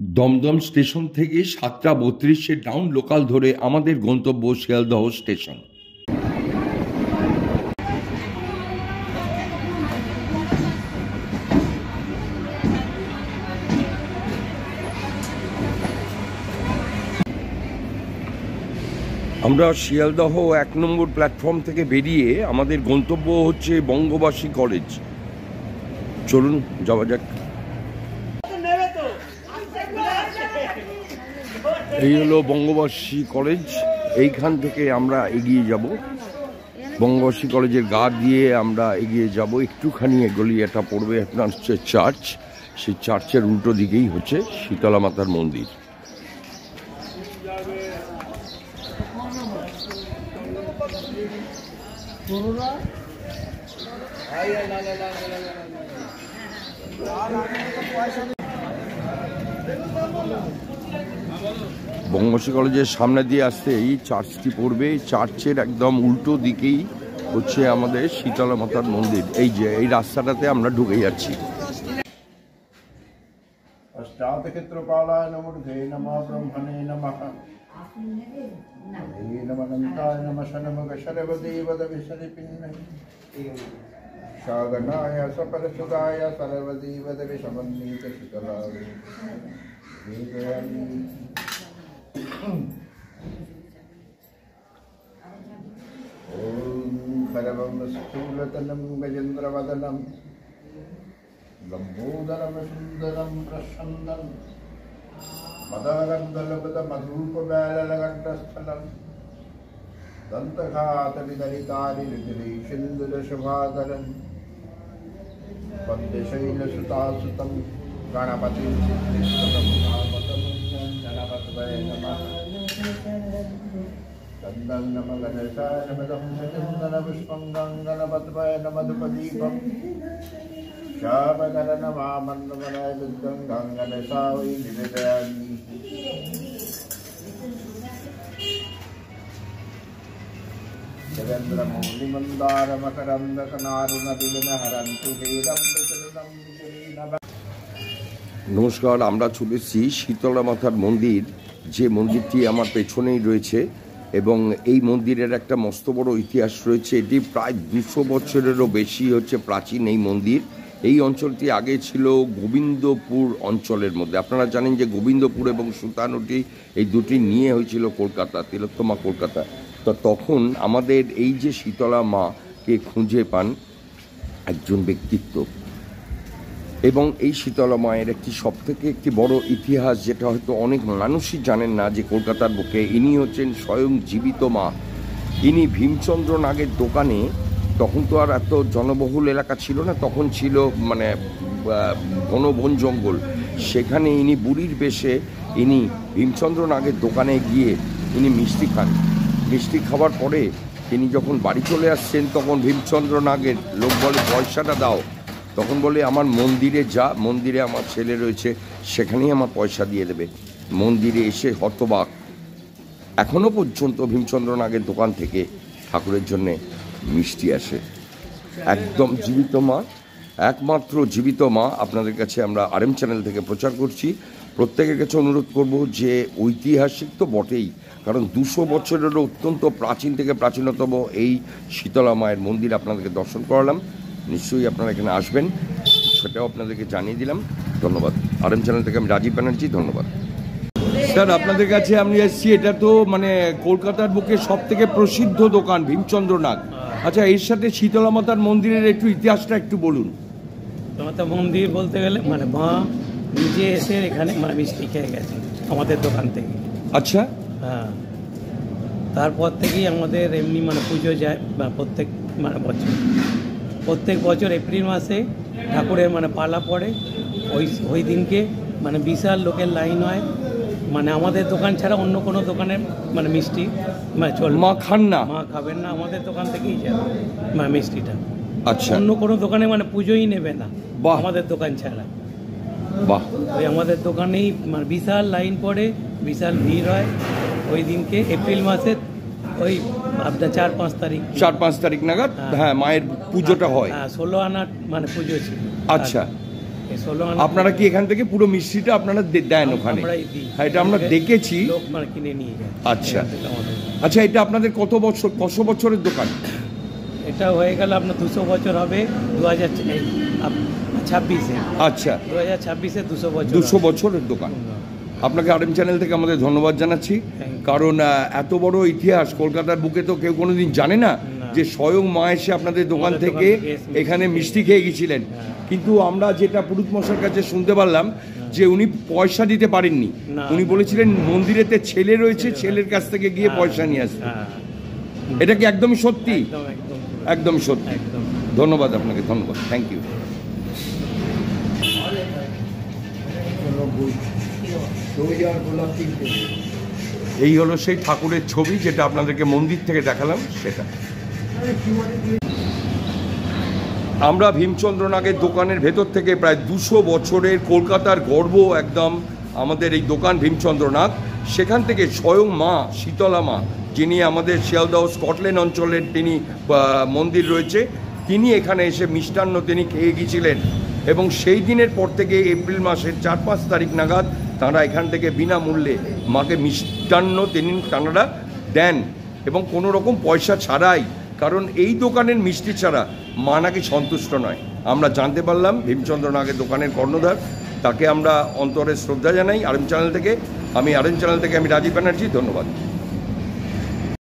Dumdum station থেকে 7:32 down local ধরে আমাদের গন্তব্য শিয়ালদহ স্টেশন। আমরা শিয়ালদহ 1 নম্বর প্ল্যাটফর্ম থেকে বেরিয়ে আমাদের গন্তব্য হচ্ছে বঙ্গবাসী কলেজ। চলুন যাওয়া যাক। এই হলো বঙ্গবাসী কলেজ, এইখান থেকে আমরা এগিয়ে যাব। বঙ্গবাসী কলেজের গা দিয়ে আমরা এগিয়ে যাব, একটুখানি এগোলি এটা পড়বে আপনার হচ্ছে চার্চ। সেই চার্চের উল্টো দিকেই হচ্ছে শীতলা মাতার মন্দির। বঙ্গবাসী কলেজের সামনে দিয়ে আসতে এই চার্চটি পড়বে। চার্চের একদম উল্টো দিকেই হচ্ছে আমাদের শীতলা মাতার মন্দির। এই যে এই রাস্তাটাতে আমরা ঢুকে যাচ্ছি। अष्टादक्षेत्रपालाय नमो नमः ब्रह्मणे नमः नमः नमः शनमग शरवदेवदविशरिपिन्ने शागनाय सपरसुदाय सर्वदेवदविशमन्नीत शीतलाय ॐ खरवं स्थूलतनं गजेन्द्रवदनं लंबोदरम सुंदरम प्रसन्नं मदारंगलपदमधूपबैललगण्डस्थलं दन्तघातविदलितारिरुचिरैषिन्दुरशुभाधरं पद्मशैलसुतासुतं गणपतिं सिद्धिस्ततं गणपतये नमः। चन्दनं गणेशाय नमः चन्दनपुष्पं गणपतये नमः। श्यामकरणमामन्नमनाय बुद्धं गङ्गनशावै निवेदयामि। जगन्द्रमौलिमन्दारमकरन्दकनारुणबिलनहरन्तु हेदं विचलनं विचलीनव। নমস্কার, আমরা চলেছি শীতলা মাতার মন্দির, যে মন্দিরটি আমার পেছনেই রয়েছে এবং এই মন্দিরের একটা মস্ত বড় ইতিহাস রয়েছে। এটি প্রায় 200 বছরেরও বেশি হচ্ছে প্রাচীন এই মন্দির। এই অঞ্চলটি আগে ছিল গোবিন্দপুর অঞ্চলের মধ্যে। আপনারা জানেন যে গোবিন্দপুর এবং সুতানুটি এই দুটি নিয়ে হয়েছিল কলকাতা, তিলোত্তমা কলকাতা। তো তখন আমাদের এই যে শীতলা মাকে খুঁজে পান একজন ব্যক্তিত্ব, এবং এই শীতলা মায়ের একটি বড় ইতিহাস যেটা হয়তো অনেক মানুষই জানেন না, যে কলকাতার বুকে ইনি হচ্ছেন স্বয়ং জীবিত মা। ইনি ভীমচন্দ্র নাগের দোকানে, তখন তো আর এত জনবহুল এলাকা ছিল না, তখন ছিল মানে ঘন বন জঙ্গল, সেখানে ইনি বুড়ির বেশে ইনি ভীমচন্দ্র নাগের দোকানে গিয়ে ইনি মিষ্টি খান। মিষ্টি খাওয়ার পরে তিনি যখন বাড়ি চলে আসছেন, তখন ভীমচন্দ্র নাগের লোক বলে পয়সাটা দাও। তখন বলে আমার মন্দিরে যা, মন্দিরে আমার ছেলে রয়েছে, সেখানেই আমার পয়সা দিয়ে দেবে। মন্দিরে এসে হতবাক। এখনও পর্যন্ত ভীমচন্দ্র নাগের দোকান থেকে ঠাকুরের জন্যে মিষ্টি আসে। একদম জীবিত মা, একমাত্র জীবিত মা আপনাদের কাছে আমরা RM চ্যানেল থেকে প্রচার করছি। প্রত্যেকের কাছে অনুরোধ করব যে ঐতিহাসিক তো বটেই, কারণ 200 বছরেরও অত্যন্ত প্রাচীন থেকে প্রাচীনতম এই শীতলা মায়ের মন্দির আপনাদেরকে দর্শন করালাম। নিশ্চয়ই আপনারা এখানে আসবেন, সেটাও আপনাদেরকে জানিয়ে দিলাম। ধন্যবাদ। RM চ্যানেল থেকে আমি রাজীব ব্যানার্জি, ধন্যবাদ। স্যার, আপনাদের কাছে আমি এসেছি, এটা তো মানে কলকাতার বুকে সব থেকে প্রসিদ্ধ দোকান ভীমচন্দ্র নাগ। আচ্ছা, এর সাথে শীতলা মাতার মন্দিরের একটু ইতিহাসটা একটু বলুন। মাতা মন্দির বলতে গেলে মানে মা নিজে এসে এখানে মানে মিষ্টি খেয়ে গেছে আমাদের দোকান থেকে। আচ্ছা, হ্যাঁ, তারপর থেকেই আমাদের এমনি মানে পুজো যায় প্রত্যেক বছর এপ্রিল মাসে ঠাকুরের মানে পালা পড়ে। ওই দিনকে মানে বিশাল লোকের লাইন হয়। মানে আমাদের দোকান ছাড়া অন্য কোনো দোকানের মানে মিষ্টি মানে মা খান না, মা খাবেন না, আমাদের দোকান থেকেই যাবে মানে মিষ্টিটা। আচ্ছা, অন্য কোনো দোকানে মানে পুজোই নেবে না আমাদের দোকান ছাড়া। বাহ। ওই আমাদের দোকানেই মানে বিশাল লাইন পড়ে, বিশাল ভিড় হয় ওই দিনকে এপ্রিল মাসের ওই আপনার 4-5 তারিখ নাগাদ। হ্যাঁ, মায়ের পুজোটা হয়। হ্যাঁ, 16 আনা মানে পুজো ছিল। আচ্ছা, এই 16 আনা আপনারা কি এখান থেকে পুরো মিষ্টিটা আপনারা দেন ওখানে? আমরাই দিই। হ্যাঁ, এটা আমরা দেখেছি। লোক মানে কিনে নিয়ে যায় আচ্ছা। এখান থেকে আমাদের। আচ্ছা, এটা আপনাদের কত বছরের দোকান? এটা হয়ে গেল আপনার 200 বছর হবে 2026-এ। আচ্ছা, 2026-এ 200 বছর 200 হবে। বছরের দোকান। আপনাকে আরএম চ্যানেল থেকে আমাদের ধন্যবাদ জানাচ্ছি, Thank you. কারণ এত বড় ইতিহাস কলকাতার বুকে তো কেউ কোনোদিন জানে না যে স্বয়ং মা এসে আপনাদের দোকান আমাদের থেকে দোকান থেকে এসে এখানে মিষ্টি খেয়ে গেছিলেন। কিন্তু আমরা যেটা পুরুত মশাইয়ের কাছে শুনতে পারলাম যে উনি পয়সা দিতে পারেননি, না, উনি না। বলেছিলেন মন্দিরেতে ছেলে রয়েছে, ছেলের কাছ থেকে গিয়ে পয়সা নিয়ে আসবে। হ্যাঁ, এটা কি একদমই সত্যি? একদম একদম একদমই সত্যি। একদম। ধন্যবাদ আপনাকে, ধন্যবাদ, থ্যাংক ইউ। এই হলো সেই ঠাকুরের ছবি যেটা আপনাদেরকে মন্দির থেকে দেখালাম, সেটা। আমরা ভীমচন্দ্রনাগের দোকানের ভেতর থেকে প্রায় 200 বছরের কলকাতার গর্ব একদম আমাদের এই দোকান ভীমচন্দ্রনাগ। সেখান থেকে স্বয়ং মা শীতলা মা, যিনি আমাদের শিয়ালদহ স্কটল্যান্ড অঞ্চলের তিনি মন্দির রয়েছে, তিনি এখানে এসে মিষ্টান্ন তিনি খেয়ে গিয়েছিলেন এবং সেই দিনের পর থেকে এপ্রিল মাসের 4-5 তারিখ নাগাদ তাঁরা এখান থেকে বিনামূল্যে মাকে মিষ্টান্ন তাঁরা দেন এবং কোনো রকম পয়সা ছাড়াই, কারণ এই দোকানের মিষ্টি ছাড়া মা নাকি সন্তুষ্ট নয়। আমরা জানতে পারলাম ভীমচন্দ্রনাগের দোকানের কর্ণধার, তাকে আমরা অন্তরে শ্রদ্ধা জানাই আরএম চ্যানেল থেকে। আমি রাজীব ব্যানার্জি, ধন্যবাদ।